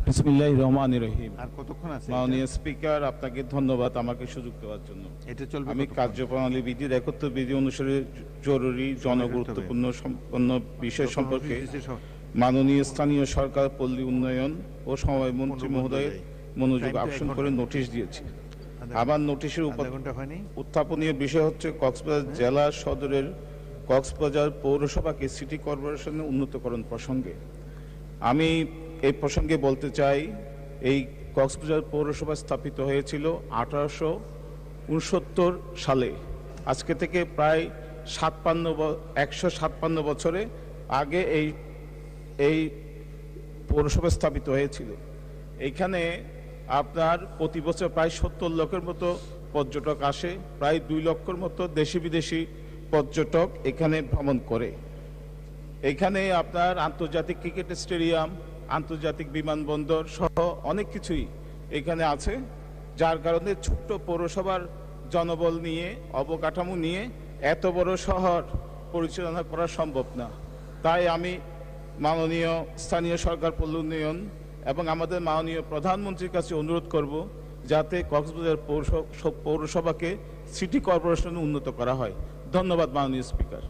বিসমিল্লাহির রহমানির রহিম। আর কতক্ষণ আছে? মাননীয় স্পিকার, আপনাকে ধন্যবাদ আমাকে সুযোগ দেওয়ার জন্য। এটা চলবে আমি কতক্ষণ? কার্যপ্রণালী বিধির 71 বিধি অনুসারে জরুরি জনগুরুত্বপূর্ণ সম্পন্ন বিষয় সম্পর্কে মাননীয় স্থানীয় সরকার, পল্লী উন্নয়ন ও সমবায় মন্ত্রী মহোদয়ের মনোযোগ আকর্ষণ করে নোটিশ দিয়েছি। আমার নোটিশের উত্থাপনীয় বিষয় হচ্ছে কক্সবাজার জেলা সদরের কক্সবাজার পৌরসভাকে সিটি কর্পোরেশনে উন্নীতকরণ প্রসঙ্গে। আমি এই প্রসঙ্গে বলতে চাই, এই কক্সবাজার পৌরসভা স্থাপিত হয়েছিল 1869 সালে। আজকে থেকে প্রায় 157 বছরে আগে এই পৌরসভা স্থাপিত হয়েছিল। এইখানে আপনার প্রতি বছর প্রায় 70 লক্ষের মতো পর্যটক আসে, প্রায় 2 লক্ষের মতো দেশি বিদেশি পর্যটক এখানে ভ্রমণ করে। এখানে আপনার আন্তর্জাতিক ক্রিকেট স্টেডিয়াম, আন্তর্জাতিক বিমানবন্দর সহ অনেক কিছুই এখানে আছে, যার কারণে ছোট্ট পৌরসভার জনবল নিয়ে, অবকাঠামো নিয়ে এত বড় শহর পরিচালনা করা সম্ভব না। তাই আমি মাননীয় স্থানীয় সরকার, পল্লী উন্নয়ন এবং আমাদের মাননীয় প্রধানমন্ত্রীর কাছে অনুরোধ করব যাতে কক্সবাজার পৌরসভাকে সিটি কর্পোরেশনে উন্নীত করা হয়। ধন্যবাদ মাননীয় স্পিকার।